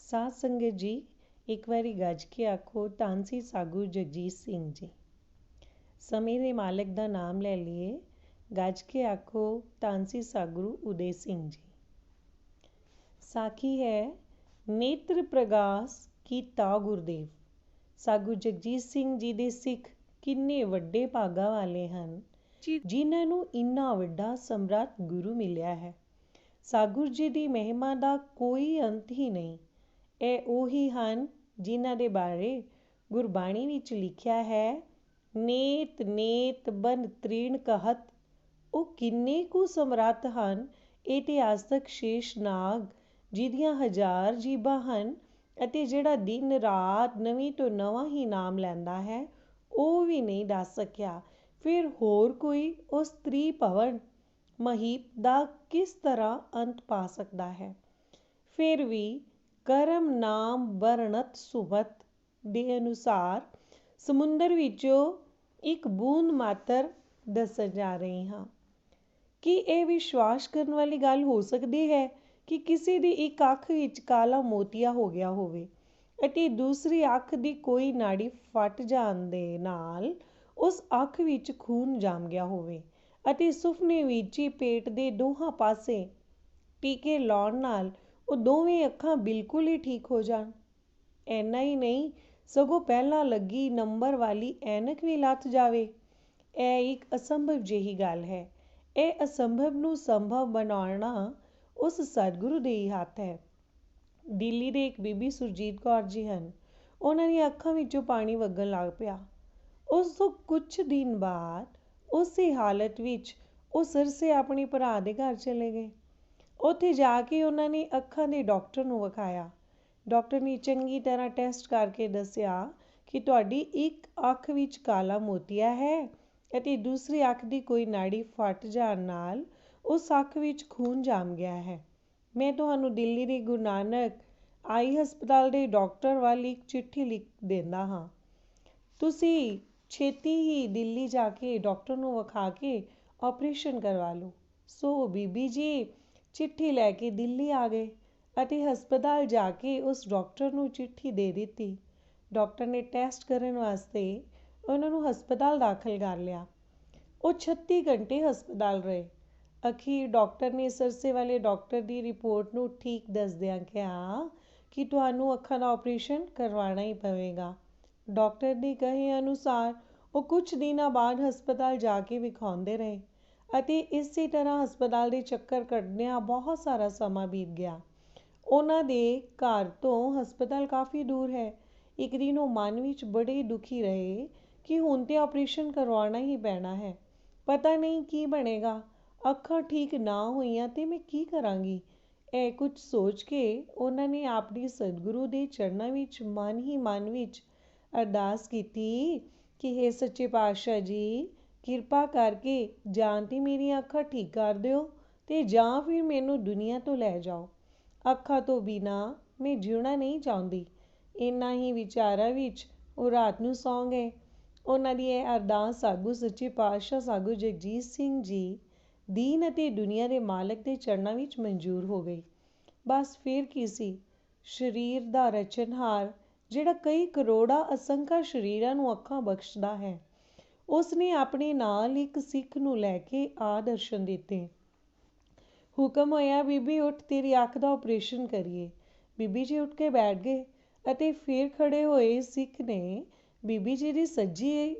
ਸਾਧ ਸੰਗਤ ਜੀ, ਇੱਕ ਵਾਰੀ ਗੱਜ ਕੇ ਆਖੋ ਧੰਨ ਸੀ ਸਾਗੂ ਜਗਜੀਤ ਸਿੰਘ ਜੀ। ਸਮੇਂ ਦੇ ਮਾਲਕ ਦਾ ਨਾਮ ਲੈ ਲਈਏ, ਗੱਜ ਕੇ ਆਖੋ ਧੰਨ ਸੀ ਸਾਗੂ ਉਦੇ ਸਿੰਘ ਜੀ। ਸਾਖੀ ਹੈ ਨੇਤਰ ਪ੍ਰਗਾਸ ਕੀਤਾ ਗੁਰਦੇਵ। ਸਾਗੂ ਜਗਜੀਤ ਸਿੰਘ ਜੀ ਦੇ ਸਿੱਖ ਕਿੰਨੇ ਵੱਡੇ ਭਾਗਾਂ ਵਾਲੇ ਹਨ ਜਿਨ੍ਹਾਂ ਨੂੰ ਇੰਨਾ ਵੱਡਾ ਸਮਰੱਥ ਗੁਰੂ ਮਿਲਿਆ ਹੈ। ਸਾਗੁਰ ਜੀ ਦੀ ਮਹਿਮਾ ਦਾ ਕੋਈ ਅੰਤ ਹੀ ਨਹੀਂ। ਇਹ ਉਹੀ ਹਨ ਜਿਨ੍ਹਾਂ ਦੇ ਬਾਰੇ ਗੁਰਬਾਣੀ ਵਿੱਚ ਲਿਖਿਆ ਹੈ, ਨੇਤ ਨੇਤ ਬਨ ਤ੍ਰੀਣ ਕਹਤ। ਉਹ ਕਿੰਨੇ ਕੁ ਸਮਰੱਥ ਹਨ। ਇਤਿਹਾਸਕ ਸ਼ੇਸ਼ਨਾਗ ਜਿਹਦੀਆਂ 1000 ਜੀਭਾਂ ਹਨ ਅਤੇ ਜਿਹੜਾ ਦਿਨ ਰਾਤ ਨਵੀਂ ਤੋਂ ਨਵਾਂ ਹੀ ਨਾਮ ਲੈਂਦਾ ਹੈ, ਉਹ ਵੀ ਨਹੀਂ ਦੱਸ ਸਕਿਆ। ਫਿਰ ਹੋਰ ਕੋਈ ਉਸ ਤ੍ਰਿਭਵਨ ਮਹੀਪ ਦਾ ਕਿਸ ਤਰ੍ਹਾਂ ਅੰਤ ਪਾ ਸਕਦਾ ਹੈ। ਫਿਰ ਵੀ ਕਰਮ ਨਾਮ ਵਰਣਤ ਸੁਵਤ ਦੇ ਅਨੁਸਾਰ ਸਮੁੰਦਰ ਵਿੱਚੋਂ ਇੱਕ ਬੂੰਦ ਮਾਤਰ ਦੱਸਣ ਜਾ ਰਹੀ ਹਾਂ। ਕੀ ਇਹ ਵਿਸ਼ਵਾਸ ਕਰਨ ਵਾਲੀ ਗੱਲ ਹੋ ਸਕਦੀ ਹੈ ਕਿ ਕਿਸੇ ਦੀ ਇੱਕ ਅੱਖ ਵਿੱਚ ਕਾਲਾ ਮੋਤੀਆ ਹੋ ਗਿਆ ਹੋਵੇ ਅਤੇ ਦੂਸਰੀ ਅੱਖ ਦੀ ਕੋਈ ਨਾੜੀ ਫਟ ਜਾਣ ਦੇ ਨਾਲ ਉਸ ਅੱਖ ਵਿੱਚ ਖੂਨ ਜੰਮ ਗਿਆ ਹੋਵੇ ਅਤੇ ਸੁਪਨੇ ਵਿੱਚ ਹੀ ਪੇਟ ਦੇ ਦੋਹਾਂ ਪਾਸੇ ਟੀਕੇ ਲਾਉਣ ਨਾਲ ਉਹ ਦੋਵੇਂ ਅੱਖਾਂ ਬਿਲਕੁਲ ਹੀ ਠੀਕ ਹੋ ਜਾਣ। ਇੰਨਾ ਹੀ ਨਹੀਂ, ਸਗੋਂ ਪਹਿਲਾਂ ਲੱਗੀ ਨੰਬਰ ਵਾਲੀ ਐਨਕ ਵੀ ਲੱਥ ਜਾਵੇ। ਇਹ ਇੱਕ ਅਸੰਭਵ ਜਿਹੀ ਗੱਲ ਹੈ। ਇਹ ਅਸੰਭਵ ਨੂੰ ਸੰਭਵ ਬਣਾਉਣਾ ਉਸ ਸਤਿਗੁਰੂ ਦੇ ਹੀ ਹੱਥ ਹੈ। ਦਿੱਲੀ ਦੇ ਇੱਕ ਬੀਬੀ ਸੁਰਜੀਤ ਕੌਰ ਜੀ ਹਨ। ਉਹਨਾਂ ਦੀਆਂ ਅੱਖਾਂ ਵਿੱਚੋਂ ਪਾਣੀ ਵਗਣ ਲੱਗ ਪਿਆ। ਉਸ ਤੋਂ ਕੁਝ ਦਿਨ ਬਾਅਦ ਉਸੇ ਹਾਲਤ ਵਿੱਚ ਉਹ ਸਰਸੇ ਆਪਣੇ ਭਰਾ ਦੇ ਘਰ ਚਲੇ ਗਏ। ਉੱਥੇ ਜਾ ਕੇ ਉਹਨਾਂ ਨੇ ਅੱਖਾਂ ਦੇ ਡਾਕਟਰ ਨੂੰ ਵਿਖਾਇਆ। ਡਾਕਟਰ ਨੇ ਚੰਗੀ ਤਰ੍ਹਾਂ ਟੈਸਟ ਕਰਕੇ ਦੱਸਿਆ ਕਿ ਤੁਹਾਡੀ ਇੱਕ ਅੱਖ ਵਿੱਚ ਕਾਲਾ ਮੋਤੀਆ ਹੈ ਅਤੇ ਦੂਸਰੀ ਅੱਖ ਦੀ ਕੋਈ ਨਾੜੀ ਫਟ ਜਾਣ ਨਾਲ ਉਸ ਅੱਖ ਵਿੱਚ ਖੂਨ ਜੰਮ ਗਿਆ ਹੈ। ਮੈਂ ਤੁਹਾਨੂੰ ਦਿੱਲੀ ਦੇ ਗੁਰੂ ਨਾਨਕ ਆਈ ਹਸਪਤਾਲ ਦੇ ਡਾਕਟਰ ਵੱਲ ਇੱਕ ਚਿੱਠੀ ਲਿਖ ਦਿੰਦਾ ਹਾਂ। ਤੁਸੀਂ ਛੇਤੀ ਹੀ ਦਿੱਲੀ ਜਾ ਕੇ ਡਾਕਟਰ ਨੂੰ ਵਿਖਾ ਕੇ ਆਪਰੇਸ਼ਨ ਕਰਵਾ ਲਓ। ਸੋ ਬੀਬੀ ਜੀ ਚਿੱਠੀ ਲੈ ਕੇ ਦਿੱਲੀ ਆ ਗਏ ਅਤੇ ਹਸਪਤਾਲ ਜਾ ਕੇ ਉਸ ਡਾਕਟਰ ਨੂੰ ਚਿੱਠੀ ਦੇ ਦਿੱਤੀ। ਡਾਕਟਰ ਨੇ ਟੈਸਟ ਕਰਨ ਵਾਸਤੇ ਉਹਨਾਂ ਨੂੰ ਹਸਪਤਾਲ ਦਾਖਲ ਕਰ ਲਿਆ। ਉਹ 36 ਘੰਟੇ ਹਸਪਤਾਲ ਰਹੇ। ਅਖੀਰ ਡਾਕਟਰ ਨੇ ਸਰਸੇ ਵਾਲੇ ਡਾਕਟਰ ਦੀ ਰਿਪੋਰਟ ਨੂੰ ਠੀਕ ਦੱਸਦਿਆਂ ਕਿਹਾ ਕਿ ਤੁਹਾਨੂੰ ਅੱਖਾਂ ਦਾ ਆਪਰੇਸ਼ਨ ਕਰਵਾਉਣਾ ਹੀ ਪਵੇਗਾ। ਡਾਕਟਰ ਦੇ ਕਹੇ ਅਨੁਸਾਰ ਉਹ ਕੁਝ ਦਿਨਾਂ ਬਾਅਦ ਹਸਪਤਾਲ ਜਾ ਕੇ ਵਿਖਾਉਂਦੇ ਰਹੇ ਅਤੇ ਇਸੇ ਤਰ੍ਹਾਂ ਹਸਪਤਾਲ ਦੇ ਚੱਕਰ ਕੱਢਦਿਆਂ ਬਹੁਤ ਸਾਰਾ ਸਮਾਂ ਬੀਤ ਗਿਆ। ਉਹਨਾਂ ਦੇ ਘਰ ਤੋਂ ਹਸਪਤਾਲ ਕਾਫੀ ਦੂਰ ਹੈ। ਇੱਕ ਦਿਨ ਉਹ ਮਨ ਵਿੱਚ ਬੜੇ ਦੁਖੀ ਰਹੇ ਕਿ ਹੁਣ ਤੇ ਆਪਰੇਸ਼ਨ ਕਰਵਾਉਣਾ ਹੀ ਪੈਣਾ ਹੈ। ਪਤਾ ਨਹੀਂ ਕੀ ਬਣੇਗਾ। ਅੱਖਾਂ ਠੀਕ ਨਾ ਹੋਈਆਂ ਤੇ ਮੈਂ ਕੀ ਕਰਾਂਗੀ। ਇਹ ਕੁਝ ਸੋਚ ਕੇ ਉਹਨਾਂ ਨੇ ਆਪਣੀ ਸਤਿਗੁਰੂ ਦੇ ਚਰਨਾਂ ਵਿੱਚ ਮਨ ਵਿੱਚ ਅਰਦਾਸ ਕੀਤੀ ਕਿ ਹੇ ਸੱਚੇ ਪਾਤਸ਼ਾਹ ਜੀ, ਕਿਰਪਾ ਕਰਕੇ ਜਾਂ ਤਾਂ ਮੇਰੀਆਂ ਅੱਖਾਂ ਠੀਕ ਕਰ ਦਿਓ ਅਤੇ ਜਾਂ ਫਿਰ ਮੈਨੂੰ ਦੁਨੀਆ ਤੋਂ ਲੈ ਜਾਓ। ਅੱਖਾਂ ਤੋਂ ਬਿਨਾਂ ਮੈਂ ਜਿਉਣਾ ਨਹੀਂ ਚਾਹੁੰਦੀ। ਇੰਨਾ ਹੀ ਵਿਚਾਰਾਂ ਵਿੱਚ ਉਹ ਰਾਤ ਨੂੰ ਸੌਂ ਗਏ। ਉਹਨਾਂ ਦੀ ਇਹ ਅਰਦਾਸ ਸਾਗੂ ਸੱਚੇ ਪਾਤਸ਼ਾਹ ਸਾਗੂ ਜਗਜੀਤ ਸਿੰਘ ਜੀ ਦੀਨ ਅਤੇ ਦੁਨੀਆ ਦੇ ਮਾਲਕ ਦੇ ਚਰਨਾਂ ਵਿੱਚ ਮਨਜ਼ੂਰ ਹੋ ਗਈ। ਬਸ ਫਿਰ ਕੀ ਸੀ। ਸਰੀਰ ਦਾ ਰਚਨਹਾਰ ਜਿਹੜਾ ਕਈ ਕਰੋੜਾਂ ਅਸੰਖਾ ਸਰੀਰਾਂ ਨੂੰ ਅੱਖਾਂ ਬਖਸ਼ਦਾ ਹੈ, ਉਸ ਨੇ ਆਪਣੇ ਨਾਲ ਇੱਕ ਸਿੱਖ ਨੂੰ ਲੈ ਕੇ ਆ ਦਰਸ਼ਨ ਦਿੱਤੇ। ਹੁਕਮ ਹੋਇਆ, ਬੀਬੀ ਉੱਠ, ਤੇਰੀ ਅੱਖ ਦਾ ਆਪਰੇਸ਼ਨ ਕਰੀਏ। ਬੀਬੀ ਜੀ ਉੱਠ ਕੇ ਬੈਠ ਗਏ ਅਤੇ ਫਿਰ ਖੜੇ ਹੋਏ ਸਿੱਖ ਨੇ ਬੀਬੀ ਜੀ ਦੀ ਸੱਜੀ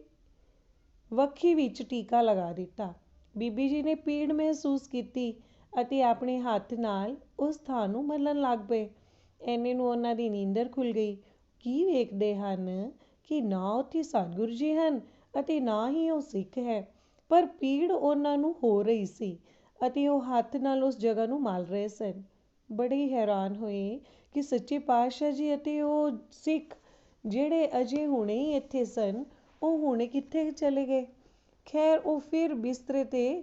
ਵੱਖੀ ਵਿੱਚ ਟੀਕਾ ਲਗਾ ਦਿੱਤਾ। ਬੀਬੀ ਜੀ ਨੇ ਪੀੜ ਮਹਿਸੂਸ ਕੀਤੀ ਅਤੇ ਆਪਣੇ ਹੱਥ ਨਾਲ ਉਸ ਥਾਂ ਨੂੰ ਮਲਣ ਲੱਗ ਪਏ। ਇੰਨੇ ਨੂੰ ਉਹਨਾਂ ਦੀ ਨੀਂਦਰ ਖੁੱਲ੍ਹ ਗਈ। ਕੀ ਵੇਖਦੇ ਹਨ ਕਿ ਨਾ ਉੱਥੇ ਸਤਿਗੁਰੂ ਜੀ ਹਨ ਅਤੇ ਨਾ ਹੀ ਉਹ ਸਿੱਖ ਹੈ, ਪਰ ਪੀੜ ਉਹਨਾਂ ਨੂੰ ਹੋ ਰਹੀ ਸੀ ਅਤੇ ਉਹ ਹੱਥ ਨਾਲ ਉਸ ਜਗ੍ਹਾ ਨੂੰ ਮਲ ਰਹੇ ਸਨ। ਬੜੇ ਹੈਰਾਨ ਹੋਏ ਕਿ ਸੱਚੇ ਪਾਤਸ਼ਾਹ ਜੀ ਅਤੇ ਉਹ ਸਿੱਖ ਜਿਹੜੇ ਅਜੇ ਹੁਣੇ ਹੀ ਇੱਥੇ ਸਨ, ਉਹ ਹੁਣੇ ਕਿੱਥੇ ਚਲੇ ਗਏ। ਖੈਰ ਉਹ ਫਿਰ ਬਿਸਤਰੇ 'ਤੇ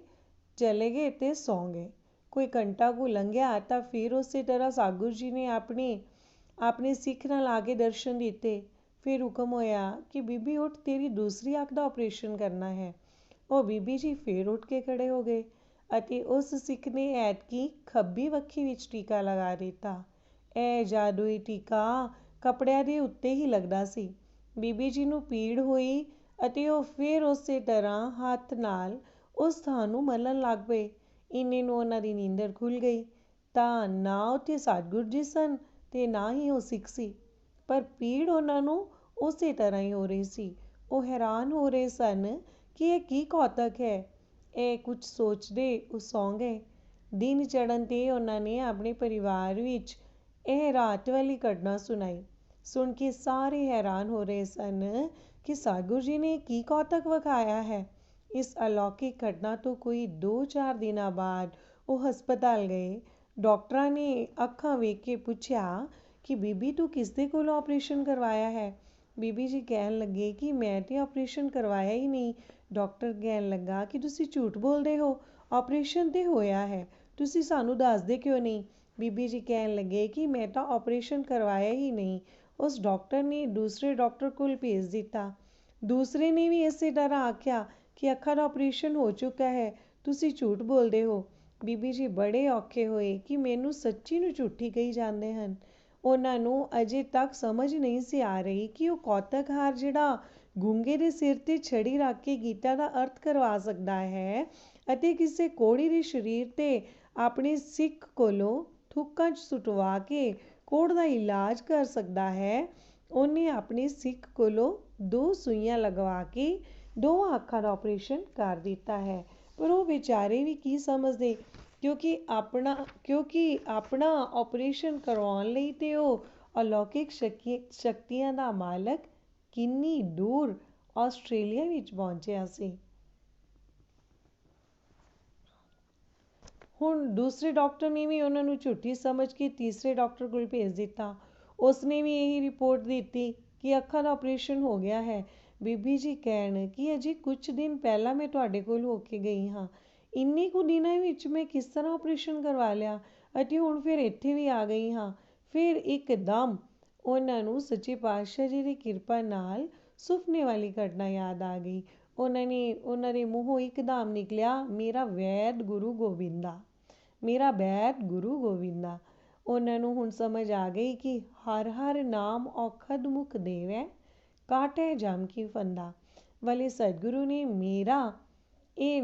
ਚਲੇ ਗਏ ਅਤੇ ਸੌਂ ਗਏ। ਕੋਈ ਘੰਟਾ ਕੁ ਲੰਘਿਆ ਤਾਂ ਫਿਰ ਉਸੇ ਤਰ੍ਹਾਂ ਸਾਗੁਰ ਜੀ ਨੇ ਆਪਣੇ ਸਿੱਖ ਨਾਲ ਆ ਕੇ ਦਰਸ਼ਨ ਦਿੱਤੇ। ਫਿਰ ਹੁਕਮ ਹੋਇਆ ਕਿ ਬੀਬੀ ਉੱਠ, ਤੇਰੀ ਦੂਸਰੀ ਅੱਖ ਦਾ ਆਪਰੇਸ਼ਨ ਕਰਨਾ ਹੈ। ਉਹ ਬੀਬੀ ਜੀ ਫਿਰ ਉੱਠ ਕੇ ਖੜੇ ਹੋ ਗਏ ਅਤੇ ਉਸ ਸਿੱਖ ਨੇ ਐਤਕੀ ਖੱਬੀ ਵੱਖੀ ਵਿੱਚ ਟੀਕਾ ਲਗਾ ਦਿੱਤਾ। ਇਹ ਜਾਦੂਈ ਟੀਕਾ ਕੱਪੜਿਆਂ ਦੇ ਉੱਤੇ ਹੀ ਲੱਗਦਾ ਸੀ। ਬੀਬੀ ਜੀ ਨੂੰ ਪੀੜ ਹੋਈ ਅਤੇ ਉਹ ਫਿਰ ਉਸੇ ਤਰ੍ਹਾਂ ਹੱਥ ਨਾਲ ਉਸ ਥਾਂ ਨੂੰ ਮਲਣ ਲੱਗ ਪਏ। ਇੰਨੇ ਨੂੰ ਉਹਨਾਂ ਦੀ ਨੀਂਦਰ ਖੁੱਲ੍ਹ ਗਈ। ਤਾਂ ਨਾ ਉੱਥੇ ਸਤਿਗੁਰੂ ਜੀ ਸਨ ਅਤੇ ਨਾ ਹੀ ਉਹ ਸਿੱਖ ਸੀ, ਪਰ ਪੀੜ ਉਹਨਾਂ ਨੂੰ ਉਸੇ ਤਰ੍ਹਾਂ ਹੀ ਹੋ ਰਹੀ ਸੀ। ਉਹ ਹੈਰਾਨ ਹੋ ਰਹੇ ਸਨ ਕਿ ਇਹ ਕੀ ਕੌਤਕ ਹੈ। ਇਹ ਕੁਝ ਸੋਚਦੇ ਉਹ ਸੌਂ ਗਏ। ਦਿਨ ਚੜ੍ਹਨ 'ਤੇ ਉਹਨਾਂ ਨੇ ਆਪਣੇ ਪਰਿਵਾਰ ਵਿੱਚ ਇਹ ਰਾਤ ਵਾਲੀ ਘਟਨਾ ਸੁਣਾਈ। ਸੁਣ ਕੇ ਸਾਰੇ ਹੈਰਾਨ ਹੋ ਰਹੇ ਸਨ ਕਿ ਸਤਿਗੁਰੂ ਜੀ ਨੇ ਕੀ ਕੌਤਕ ਵਿਖਾਇਆ ਹੈ। ਇਸ ਅਲੌਕਿਕ ਘਟਨਾ ਤੋਂ ਕੋਈ 2-4 ਦਿਨਾਂ ਬਾਅਦ ਉਹ ਹਸਪਤਾਲ ਗਏ। ਡਾਕਟਰਾਂ ਨੇ ਅੱਖਾਂ ਵੇਖ ਕੇ ਪੁੱਛਿਆ ਕਿ ਬੀਬੀ ਤੂੰ ਕਿਸ ਦੇ ਕੋਲੋਂ ਆਪਰੇਸ਼ਨ ਕਰਵਾਇਆ ਹੈ। ਬੀਬੀ ਜੀ ਕਹਿਣ ਲੱਗੇ ਕਿ ਮੈਂ ਤਾਂ ਆਪਰੇਸ਼ਨ ਕਰਵਾਇਆ ਹੀ ਨਹੀਂ। ਡਾਕਟਰ ਕਹਿਣ ਲੱਗਾ ਕਿ ਤੁਸੀਂ ਝੂਠ ਬੋਲਦੇ ਹੋ, ਆਪਰੇਸ਼ਨ ਤਾਂ ਹੋਇਆ ਹੈ, ਤੁਸੀਂ ਸਾਨੂੰ ਦੱਸਦੇ ਕਿਉਂ ਨਹੀਂ। ਬੀਬੀ ਜੀ ਕਹਿਣ ਲੱਗੇ ਕਿ ਮੈਂ ਤਾਂ ਆਪਰੇਸ਼ਨ ਕਰਵਾਇਆ ਹੀ ਨਹੀਂ। ਉਸ ਡਾਕਟਰ ਨੇ ਦੂਸਰੇ ਡਾਕਟਰ ਕੋਲ ਭੇਜ ਦਿੱਤਾ। ਦੂਸਰੇ ਨੇ ਵੀ ਇਸੇ ਤਰ੍ਹਾਂ ਆਖਿਆ ਕਿ ਅੱਖਾਂ ਦਾ ਆਪਰੇਸ਼ਨ ਹੋ ਚੁੱਕਾ ਹੈ, ਤੁਸੀਂ ਝੂਠ ਬੋਲਦੇ ਹੋ। ਬੀਬੀ ਜੀ ਬੜੇ ਔਖੇ ਹੋਏ ਕਿ ਮੈਨੂੰ ਸੱਚੀ ਨੂੰ ਝੂਠੀ ਕਹੀ ਜਾਂਦੇ ਹਨ। ਉਹਨਾਂ ਨੂੰ ਅਜੇ ਤੱਕ ਸਮਝ ਨਹੀਂ ਸੀ ਆ ਰਹੀ ਕਿ ਉਹ ਕੌਤਕਹਾਰ ਜਿਹੜਾ ਗੂੰਗੇ ਦੇ ਸਿਰ 'ਤੇ ਛੜੀ ਰੱਖ ਕੇ ਗੀਤਾ ਦਾ ਅਰਥ ਕਰਵਾ ਸਕਦਾ ਹੈ ਅਤੇ ਕਿਸੇ ਕੋਹੜੀ ਦੇ ਸਰੀਰ 'ਤੇ ਆਪਣੇ ਸਿੱਖ ਕੋਲੋਂ ਥੁੱਕਾਂ 'ਚ ਸੁੱਟਵਾ ਕੇ ਕੋਹੜ ਦਾ ਇਲਾਜ ਕਰ ਸਕਦਾ ਹੈ, ਉਹਨੇ ਆਪਣੇ ਸਿੱਖ ਕੋਲੋਂ 2 ਸੂਈਆਂ ਲਗਵਾ ਕੇ 2 ਅੱਖਾਂ ਦਾ ਆਪਰੇਸ਼ਨ ਕਰ ਦਿੱਤਾ ਹੈ। ਪਰ ਉਹ ਵਿਚਾਰੇ ਵੀ ਕੀ ਸਮਝਦੇ, ਕਿਉਂਕਿ ਆਪਣਾ ਆਪਰੇਸ਼ਨ ਕਰਵਾਉਣ ਲਈ ਤੇ ਉਹ ਅਲੌਕਿਕ ਸ਼ਕਤੀਆਂ ਦਾ ਮਾਲਕ ਕਿੰਨੀ ਦੂਰ ਆਸਟ੍ਰੇਲੀਆ ਵਿੱਚ ਪਹੁੰਚਿਆ ਸੀ। ਹੁਣ ਦੂਸਰੇ ਡਾਕਟਰ ਨੇ ਵੀ ਉਹਨਾਂ ਨੂੰ ਝੂਠੀ ਸਮਝ ਕੇ ਤੀਸਰੇ ਡਾਕਟਰ ਕੋਲ ਭੇਜ ਦਿੱਤਾ। ਉਸਨੇ ਵੀ ਇਹੀ ਰਿਪੋਰਟ ਦਿੱਤੀ ਕਿ ਅੱਖਾਂ ਦਾ ਆਪਰੇਸ਼ਨ ਹੋ ਗਿਆ ਹੈ। ਬੀਬੀ ਜੀ ਕਹਿਣ ਕਿ ਅਜੇ ਕੁਝ ਦਿਨ ਪਹਿਲਾਂ ਮੈਂ ਤੁਹਾਡੇ ਕੋਲ ਹੋ ਕੇ ਗਈ ਹਾਂ, ਇੰਨੇ ਕੁ ਦਿਨਾਂ ਵਿੱਚ ਮੈਂ ਕਿਸ ਤਰ੍ਹਾਂ ਆਪਰੇਸ਼ਨ ਕਰਵਾ ਲਿਆ ਅਤੇ ਹੁਣ ਫਿਰ ਇੱਥੇ ਵੀ ਆ ਗਈ ਹਾਂ। ਫਿਰ ਇੱਕਦਮ ਉਹਨਾਂ ਨੂੰ ਸੱਚੇ ਪਾਤਸ਼ਾਹ ਜੀ ਦੀ ਕਿਰਪਾ ਨਾਲ ਸੁਪਨੇ ਵਾਲੀ ਘਟਨਾ ਯਾਦ ਆ ਗਈ। ਉਹਨਾਂ ਦੇ ਮੂੰਹੋਂ ਇੱਕਦਮ ਨਿਕਲਿਆ, ਮੇਰਾ ਵੈਦ ਗੁਰੂ ਗੋਬਿੰਦਾ, ਮੇਰਾ ਵੈਦ ਗੁਰੂ ਗੋਬਿੰਦਾ। ਉਹਨਾਂ ਨੂੰ ਹੁਣ ਸਮਝ ਆ ਗਈ ਕਿ ਹਰ ਹਰ ਨਾਮ ਔਖਦ ਮੁਖ ਦੇਵੈ, ਕਾਟੈ ਜਮ ਕੀ ਫੰਦਾ ਵਾਲੇ ਸਤਿਗੁਰੂ ਨੇ ਮੇਰਾ ਇਹ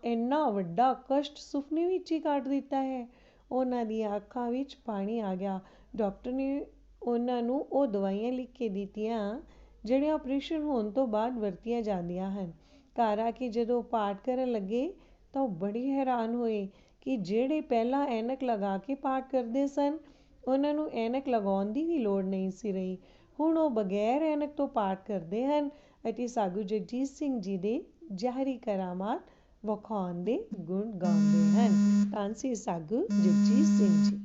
ਇੰਨਾ ਵੱਡਾ ਕਸ਼ਟ ਸੁਪਨੇ ਵਿੱਚ ਹੀ ਕੱਟ ਦਿੱਤਾ ਹੈ। ਉਹਨਾਂ ਦੀਆਂ ਅੱਖਾਂ ਵਿੱਚ ਪਾਣੀ ਆ ਗਿਆ। ਡਾਕਟਰ ਨੇ ਉਹਨਾਂ ਨੂੰ ਉਹ ਦਵਾਈਆਂ ਲਿਖ ਕੇ ਦਿੱਤੀਆਂ ਜਿਹੜੀਆਂ ਆਪਰੇਸ਼ਨ ਹੋਣ ਤੋਂ ਬਾਅਦ ਵਰਤੀਆਂ ਜਾਂਦੀਆਂ ਹਨ। ਘਰ ਆ ਕੇ ਜਦੋਂ ਪਾਠ ਕਰਨ ਲੱਗੇ ਤਾਂ ਉਹ ਬੜੇ ਹੈਰਾਨ ਹੋਏ ਕਿ ਜਿਹੜੇ ਪਹਿਲਾਂ ਐਨਕ ਲਗਾ ਕੇ ਪਾਠ ਕਰਦੇ ਸਨ, ਉਹਨਾਂ ਨੂੰ ਐਨਕ ਲਗਾਉਣ ਦੀ ਵੀ ਲੋੜ ਨਹੀਂ ਸੀ ਰਹੀ। ਹੁਣ ਉਹ ਬਗੈਰ ਐਨਕ ਤੋਂ ਪਾਠ ਕਰਦੇ ਹਨ ਅਤੇ ਸਾਧੂ ਜਗਜੀਤ ਸਿੰਘ ਜੀ ਦੇ ਜ਼ਾਹਰੀ ਕਰਾਮਾਤ ਵਿਖਾਉਣ ਦੇ ਗੁਣ ਗਾਉਂਦੇ ਹਨ। ਧੰਨ ਸ੍ਰੀ ਸਾਧੂ ਜਗਜੀਤ ਸਿੰਘ ਜੀ।